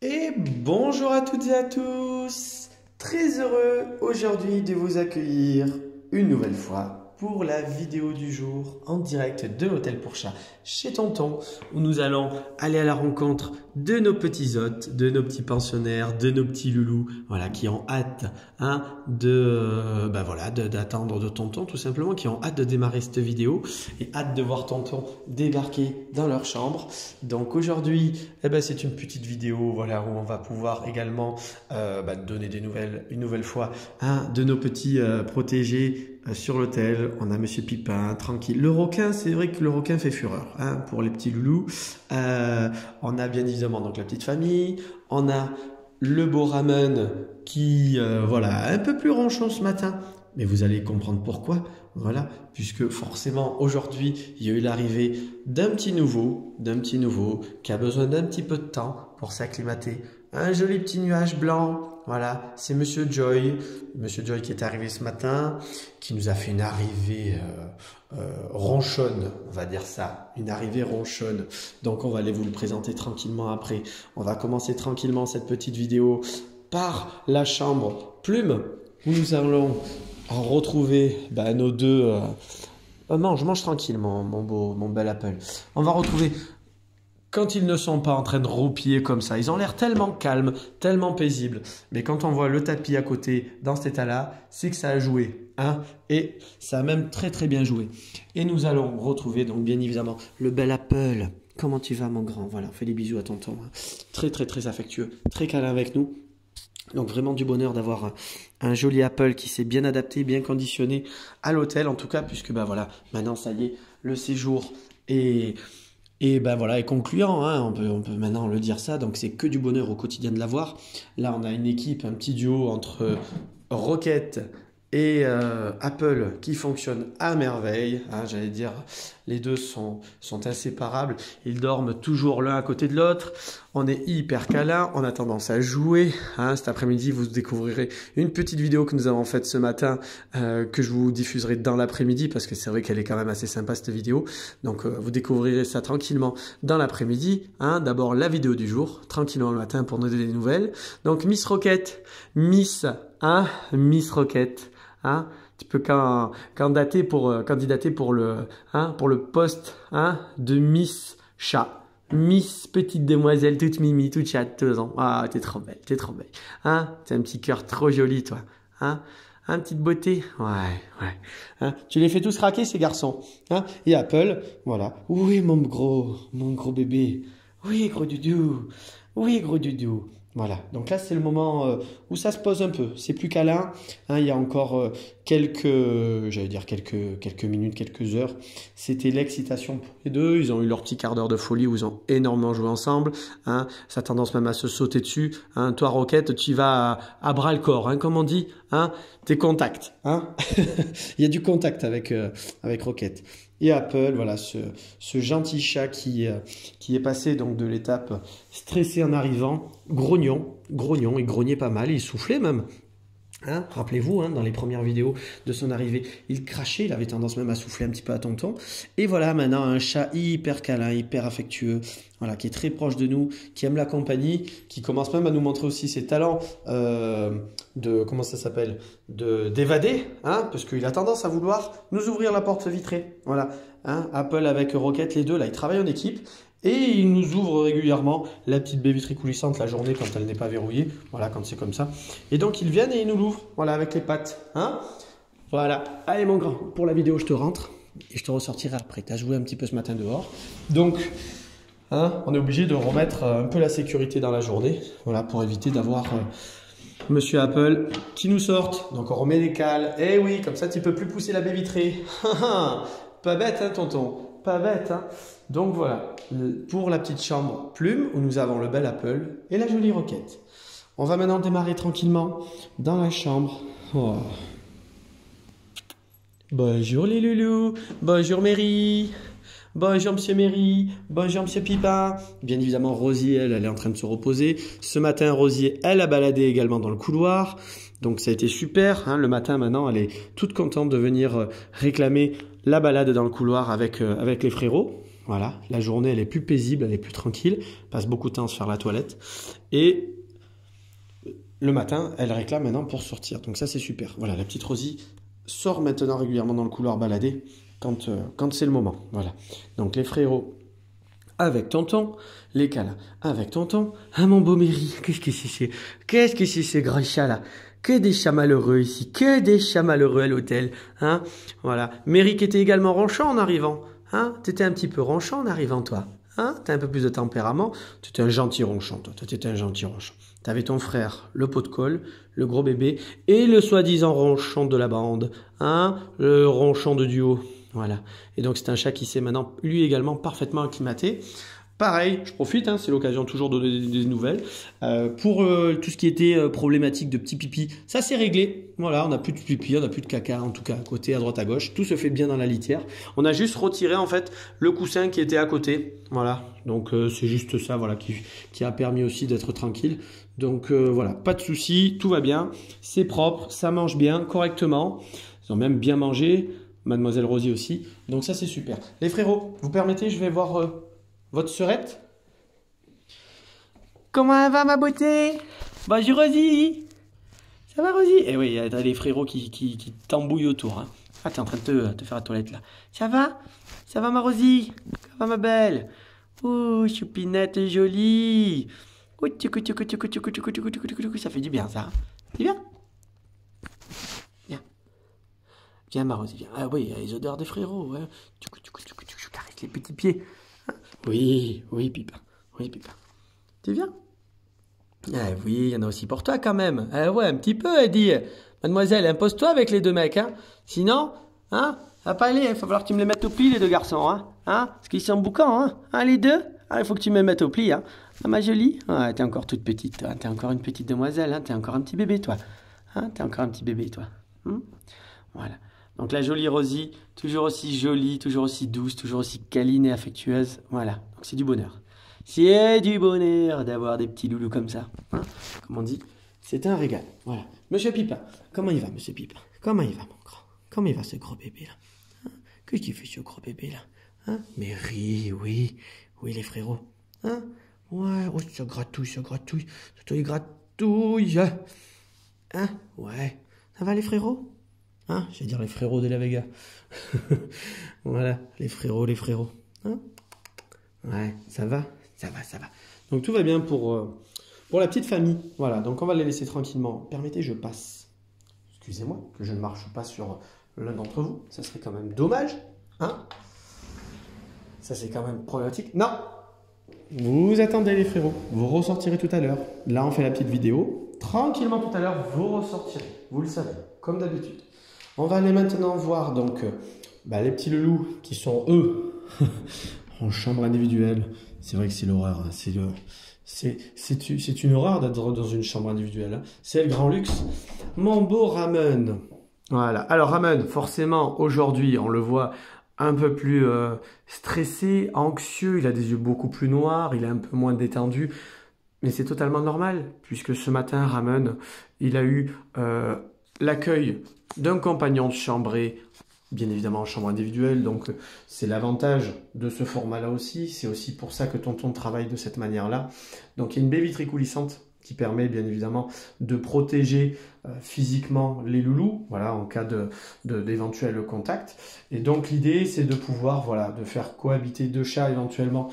Et bonjour à toutes et à tous, très heureux aujourd'hui de vous accueillir une nouvelle fois pour la vidéo du jour en direct de l'Hôtel pour Chat chez Tonton, où nous allons aller à la rencontre de nos petits hôtes, de nos petits pensionnaires, de nos petits loulous, voilà, qui ont hâte d'attendre de Tonton tout simplement, qui ont hâte de démarrer cette vidéo et hâte de voir Tonton débarquer dans leur chambre. Donc aujourd'hui, c'est une petite vidéo, voilà, où on va pouvoir également donner des nouvelles une nouvelle fois de nos petits protégés sur l'hôtel. On a Monsieur Pipin, tranquille. Le requin, c'est vrai que le requin fait fureur pour les petits loulous. On a bien évidemment donc la petite famille. On a le beau Ramen qui, un peu plus ronchon ce matin. Mais vous allez comprendre pourquoi. Voilà, puisque forcément aujourd'hui, il y a eu l'arrivée d'un petit nouveau qui a besoin d'un petit peu de temps pour s'acclimater. Un joli petit nuage blanc. Voilà, c'est Monsieur Joy qui est arrivé ce matin, qui nous a fait une arrivée ronchonne, on va dire ça, une arrivée ronchonne. Donc on va aller vous le présenter tranquillement après. On va commencer tranquillement cette petite vidéo par la chambre Plume, où nous allons retrouver nos deux... mange tranquille mon bel Apple. On va retrouver... Quand ils ne sont pas en train de roupiller comme ça, ils ont l'air tellement calmes, tellement paisibles. Mais quand on voit le tapis à côté dans cet état-là, c'est que ça a joué. Et ça a même très très bien joué. Et nous allons retrouver donc bien évidemment le bel Apple. Comment tu vas mon grand? Voilà, on fait des bisous à tonton. Très très très affectueux, très câlin avec nous. Donc vraiment du bonheur d'avoir un joli Apple qui s'est bien adapté, bien conditionné à l'hôtel en tout cas. Puisque maintenant ça y est, le séjour est concluant, on peut maintenant le dire ça, donc c'est que du bonheur au quotidien de l'avoir. Là, on a une équipe, un petit duo entre Rocket et Apple qui fonctionne à merveille. J'allais dire, les deux sont inséparables. Ils dorment toujours l'un à côté de l'autre. On est hyper câlin. On a tendance à jouer. Cet après-midi, vous découvrirez une petite vidéo que nous avons faite ce matin que je vous diffuserai dans l'après-midi parce que c'est vrai qu'elle est quand même assez sympa cette vidéo. Donc, vous découvrirez ça tranquillement dans l'après-midi. D'abord, la vidéo du jour, tranquillement le matin pour nous donner des nouvelles. Donc, Miss Rocket, Miss Rocket. Tu peux candidater pour le poste de Miss Chat. Miss petite demoiselle toute mimi, toute chatte, tous ans. T'es trop belle, t'es trop belle. T'as un petit cœur trop joli, toi. Petite beauté. Ouais. Tu les fais tous craquer, ces garçons. Et Apple, voilà. Oui, mon gros bébé. Oui, gros doudou. Oui, gros doudou. Voilà, donc là c'est le moment où ça se pose un peu, c'est plus câlin, il y a encore quelques minutes, quelques heures, c'était l'excitation pour les deux, ils ont eu leur petit quart d'heure de folie où ils ont énormément joué ensemble, ça a tendance même à se sauter dessus, toi Rocket tu y vas à bras le corps, comme on dit, t'es contact, il y a du contact avec Rocket. Et Apple, voilà, ce gentil chat qui est passé donc de l'étape stressé en arrivant, grognon, il grognait pas mal, il soufflait même. Rappelez-vous, dans les premières vidéos de son arrivée, il crachait, il avait tendance même à souffler un petit peu à tonton. Et voilà maintenant un chat hyper câlin, hyper affectueux, voilà, qui est très proche de nous, qui aime la compagnie, qui commence même à nous montrer aussi ses talents d'évader, parce qu'il a tendance à vouloir nous ouvrir la porte vitrée. Voilà, Apple avec Rocket, les deux là, ils travaillent en équipe. Et il nous ouvre régulièrement la petite baie vitrée coulissante la journée quand elle n'est pas verrouillée. Voilà, quand c'est comme ça. Et donc, ils viennent et ils nous l'ouvrent. Voilà, avec les pattes. Voilà. Allez, mon grand, pour la vidéo, je te rentre. Et je te ressortirai après. Tu as joué un petit peu ce matin dehors. Donc, on est obligé de remettre un peu la sécurité dans la journée. Voilà, pour éviter d'avoir Monsieur Apple qui nous sorte. Donc, on remet les cales. Eh oui, comme ça, tu ne peux plus pousser la baie vitrée. Pas bête, tonton. Pas bête, Donc voilà, pour la petite chambre Plume, où nous avons le bel Apple et la jolie Rocket. On va maintenant démarrer tranquillement dans la chambre. Bonjour les loulous, bonjour Mary, bonjour Monsieur Mary, bonjour Monsieur Pipin. Bien évidemment, Rosie, elle est en train de se reposer. Ce matin, Rosie, elle a baladé également dans le couloir. Donc ça a été super. Le matin, maintenant, elle est toute contente de venir réclamer la balade dans le couloir avec les frérots. Voilà, la journée, elle est plus paisible, elle est plus tranquille, elle passe beaucoup de temps à se faire la toilette. Et le matin, elle réclame maintenant pour sortir. Donc ça, c'est super. Voilà, la petite Rosie sort maintenant régulièrement dans le couloir balader quand c'est le moment. Voilà. Donc les frérots avec tonton, les câlins avec tonton. Ah mon beau Méry, qu'est-ce que c'est? Qu'est-ce que c'est ce grand chat là? Que des chats malheureux ici, que des chats malheureux à l'hôtel. Hein, voilà. Méry qui était également ronchant en arrivant. Hein, t'étais un petit peu ronchant en arrivant, toi. Hein, t'as un peu plus de tempérament. T'étais un gentil ronchant, toi. T'étais un gentil ronchant. T'avais ton frère, le pot de colle, le gros bébé, et le soi-disant ronchon de la bande. Hein, le ronchon de duo. Voilà. Et donc, c'est un chat qui s'est maintenant, lui également, parfaitement acclimaté. Pareil, je profite, hein, c'est l'occasion toujours de donner des nouvelles. Pour tout ce qui était problématique de petit pipi, ça c'est réglé. Voilà, on n'a plus de pipi, on n'a plus de caca, en tout cas à côté, à droite, à gauche. Tout se fait bien dans la litière. On a juste retiré en fait le coussin qui était à côté. Voilà, donc c'est juste ça, voilà, qui a permis aussi d'être tranquille. Donc voilà, pas de souci, tout va bien, c'est propre, ça mange bien, correctement. Ils ont même bien mangé, Mademoiselle Rosie aussi. Donc ça c'est super. Les frérots, vous permettez, je vais voir votre sœurette. Comment elle va, ma beauté? Bonjour, Rosie. Ça va, Rosie? Eh oui, il y a les frérots qui t'embouillent autour. Hein. Ah, t'es en train de te faire la toilette, là. Ça va? Ça va, ma Rosie? Ça va, ma belle? Oh, choupinette jolie. Oh, ça fait du bien, ça. C'est bien? Viens. Viens, ma Rosie, viens. Ah oui, il y a les odeurs des frérots. Hein. Je caresse les petits pieds. Oui, oui, Pipa. Oui, Pipa. Tu viens? Ah oui, il y en a aussi pour toi quand même. Ah ouais, un petit peu, elle dit. Mademoiselle, impose-toi avec les deux mecs, hein. Sinon, hein, ça va pas aller, il va falloir que tu me les mettes au pli, les deux garçons, hein. Parce qu'ils sont boucans, hein. Les deux? Ah, il faut que tu me les mettes au pli, hein. Ah, ma jolie. Ah, t'es encore toute petite, toi. T'es encore une petite demoiselle, hein. T'es encore un petit bébé, toi. Hein, t'es encore un petit bébé, toi. Voilà. Donc la jolie Rosie, toujours aussi jolie, toujours aussi douce, toujours aussi câline et affectueuse. Voilà, donc c'est du bonheur. C'est du bonheur d'avoir des petits loulous comme ça. Hein, comme on dit, c'est un régal. Voilà. Monsieur Pipa, comment il va, Monsieur Pipa? Comment il va, mon grand? Comment il va, ce gros bébé, là? Hein, qu'est-ce qu'il fait, ce gros bébé, là? Hein, Méry, oui, oui, les frérots. Hein, ouais, oh, ça gratouille, ça gratouille. Ça gratouille. Hein, ouais. Ça va, les frérots? Hein, je vais dire les frérots de la Vega. Voilà, les frérots, les frérots. Hein, ouais, ça va, ça va, ça va. Donc tout va bien pour la petite famille. Voilà, donc on va les laisser tranquillement. Permettez, je passe. Excusez-moi que je ne marche pas sur l'un d'entre vous. Ça serait quand même dommage. Hein, ça c'est quand même problématique. Non, vous attendez les frérots. Vous ressortirez tout à l'heure. Là, on fait la petite vidéo. Tranquillement tout à l'heure, vous ressortirez. Vous le savez, comme d'habitude. On va aller maintenant voir donc les petits loulous qui sont eux en chambre individuelle. C'est vrai que c'est l'horreur. Hein. C'est une horreur d'être dans une chambre individuelle. Hein. C'est le grand luxe. Mon beau Ramon. Voilà. Alors Ramon, forcément, aujourd'hui, on le voit un peu plus stressé, anxieux. Il a des yeux beaucoup plus noirs. Il est un peu moins détendu. Mais c'est totalement normal, puisque ce matin, Ramon, il a eu l'accueil d'un compagnon de chambrée, bien évidemment en chambre individuelle, donc c'est l'avantage de ce format-là aussi, c'est aussi pour ça que tonton travaille de cette manière-là. Donc il y a une baie vitrée coulissante qui permet bien évidemment de protéger physiquement les loulous, voilà, en cas d'éventuel contact. Et donc l'idée c'est de pouvoir, voilà, de faire cohabiter deux chats éventuellement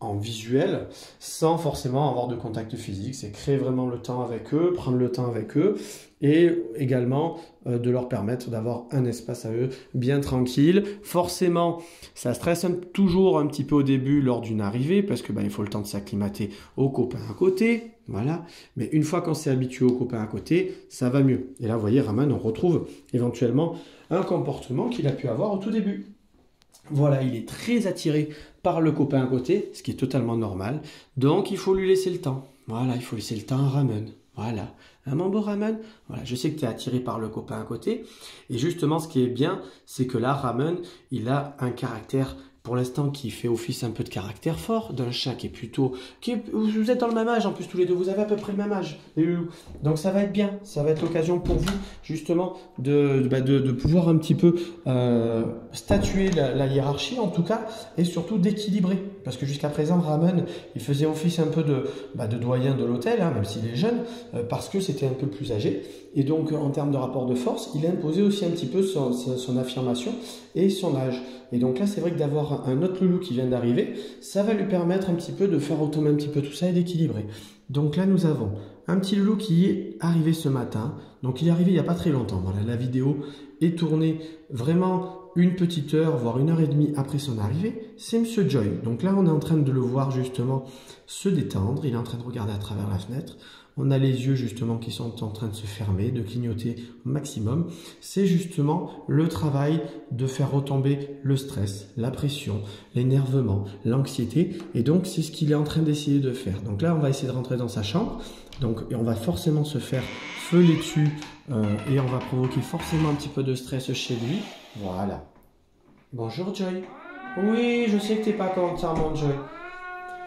en visuel, sans forcément avoir de contact physique. C'est créer vraiment le temps avec eux, prendre le temps avec eux, et également de leur permettre d'avoir un espace à eux bien tranquille. Forcément, ça stresse toujours un petit peu au début lors d'une arrivée, parce que il faut le temps de s'acclimater aux copains à côté, voilà. Mais une fois qu'on s'est habitué aux copains à côté, ça va mieux. Et là, vous voyez, Ramon, on retrouve éventuellement un comportement qu'il a pu avoir au tout début. Voilà, il est très attiré par le copain à côté, ce qui est totalement normal. Donc, il faut lui laisser le temps. Voilà, il faut laisser le temps à Ramon. Voilà. Mon beau Ramon, voilà, je sais que tu es attiré par le copain à côté. Et justement, ce qui est bien, c'est que là, Ramon, il a un caractère pour l'instant qui fait office un peu de caractère fort, d'un chat qui est plutôt... vous êtes dans le même âge en plus tous les deux, vous avez à peu près le même âge, les loulous. Donc ça va être bien, ça va être l'occasion pour vous justement de pouvoir un petit peu statuer la hiérarchie en tout cas, et surtout d'équilibrer. Parce que jusqu'à présent, Ramen, il faisait office un peu de doyen de l'hôtel, hein, même s'il est jeune, parce que c'était un peu plus âgé. Et donc en termes de rapport de force, il a imposé aussi un petit peu son affirmation et son âge. Et donc là, c'est vrai que d'avoir un autre loulou qui vient d'arriver, ça va lui permettre un petit peu de faire retomber un petit peu tout ça et d'équilibrer. Donc là, nous avons un petit loulou qui est arrivé ce matin. Donc il est arrivé il n'y a pas très longtemps. Voilà, la vidéo est tournée vraiment une petite heure, voire 1h30 après son arrivée. C'est Monsieur Joy. Donc là, on est en train de le voir justement se détendre. Il est en train de regarder à travers la fenêtre. On a les yeux justement qui sont en train de se fermer, de clignoter au maximum. C'est justement le travail de faire retomber le stress, la pression, l'énervement, l'anxiété. Et donc, c'est ce qu'il est en train d'essayer de faire. Donc là, on va essayer de rentrer dans sa chambre. Donc, et on va forcément se faire feuler dessus et on va provoquer forcément un petit peu de stress chez lui. Voilà. Bonjour Joy. Oui, je sais que t'es pas content mon Joy.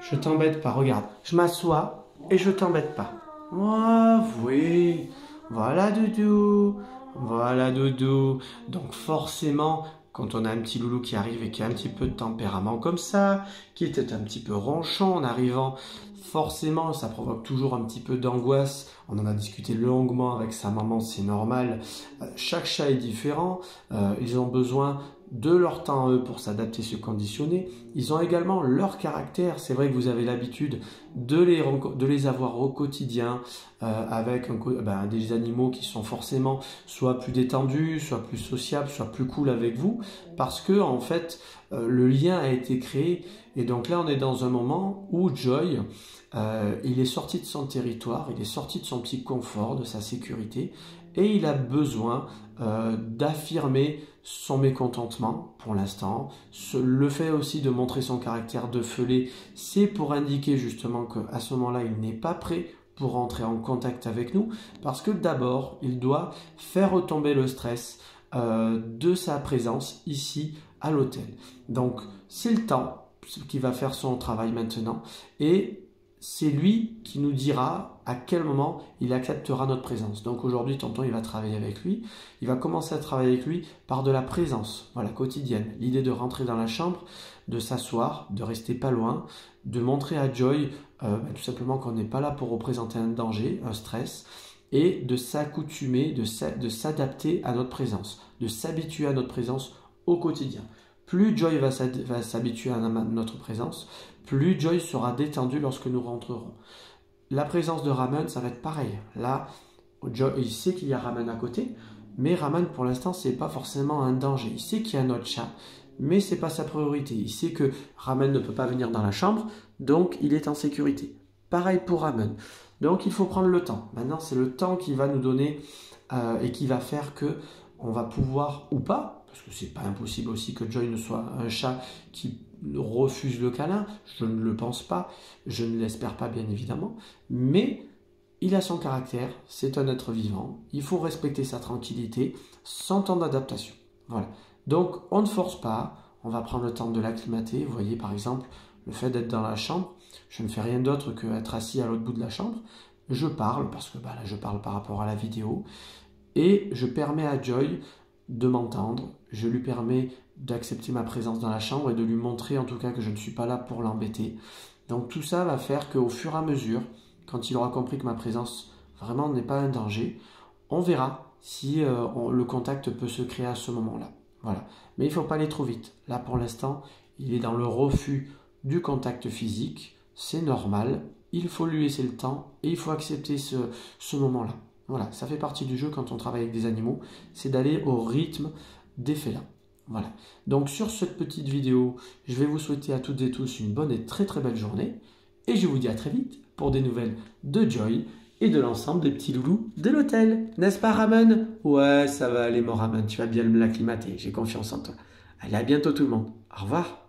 Je t'embête pas, regarde. Je m'assois et je t'embête pas. Oh, oui, voilà Doudou, voilà Doudou. Donc forcément, quand on a un petit loulou qui arrive et qui a un petit peu de tempérament comme ça, qui était un petit peu ronchon en arrivant, forcément ça provoque toujours un petit peu d'angoisse. On en a discuté longuement avec sa maman, c'est normal. Chaque chat est différent, ils ont besoin de leur temps à eux pour s'adapter, se conditionner. Ils ont également leur caractère. C'est vrai que vous avez l'habitude de les avoir au quotidien avec des animaux qui sont forcément soit plus détendus, soit plus sociables, soit plus cool avec vous, parce que en fait le lien a été créé. Et donc là on est dans un moment où Joy il est sorti de son territoire, il est sorti de son petit confort, de sa sécurité, et il a besoin d'affirmer son mécontentement pour l'instant. Le fait aussi de montrer son caractère de feuillet, c'est pour indiquer justement qu'à ce moment-là, il n'est pas prêt pour rentrer en contact avec nous, parce que d'abord, il doit faire retomber le stress de sa présence ici à l'hôtel. Donc, c'est le temps qui va faire son travail maintenant, et c'est lui qui nous dira à quel moment il acceptera notre présence. Donc aujourd'hui, tonton, il va travailler avec lui. Il va commencer à travailler avec lui par de la présence, voilà, quotidienne. L'idée de rentrer dans la chambre, de s'asseoir, de rester pas loin, de montrer à Joy tout simplement qu'on n'est pas là pour représenter un danger, un stress, et de s'accoutumer, de s'adapter à notre présence, de s'habituer à notre présence au quotidien. Plus Joy va s'habituer à notre présence, plus Joy sera détendu lorsque nous rentrerons. La présence de Ramen, ça va être pareil. Là, Joy, il sait qu'il y a Ramen à côté, mais Ramen, pour l'instant, ce n'est pas forcément un danger. Il sait qu'il y a notre chat, mais ce n'est pas sa priorité. Il sait que Ramen ne peut pas venir dans la chambre, donc il est en sécurité. Pareil pour Ramen. Donc il faut prendre le temps. Maintenant, c'est le temps qui va nous donner et qui va faire que on va pouvoir ou pas, parce que c'est pas impossible aussi que Joy ne soit un chat qui refuse le câlin, je ne le pense pas, je ne l'espère pas bien évidemment, mais il a son caractère, c'est un être vivant, il faut respecter sa tranquillité, son temps d'adaptation. Voilà. Donc on ne force pas, on va prendre le temps de l'acclimater. Vous voyez par exemple, le fait d'être dans la chambre, je ne fais rien d'autre qu'être assis à l'autre bout de la chambre, je parle, parce que là je parle par rapport à la vidéo, et je permets à Joy de m'entendre, je lui permets d'accepter ma présence dans la chambre et de lui montrer en tout cas que je ne suis pas là pour l'embêter. Donc tout ça va faire qu'au fur et à mesure, quand il aura compris que ma présence vraiment n'est pas un danger, on verra si le contact peut se créer à ce moment-là. Voilà. Mais il ne faut pas aller trop vite. Là pour l'instant, il est dans le refus du contact physique, c'est normal, il faut lui laisser le temps et il faut accepter ce moment-là. Voilà, ça fait partie du jeu quand on travaille avec des animaux, c'est d'aller au rythme des félins. Voilà, donc sur cette petite vidéo, je vais vous souhaiter à toutes et tous une bonne et très belle journée. Et je vous dis à très vite pour des nouvelles de Joy et de l'ensemble des petits loulous de l'hôtel. N'est-ce pas Ramen? Ouais, ça va aller mon Ramen, tu vas bien l'acclimater, j'ai confiance en toi. Allez, à bientôt tout le monde. Au revoir.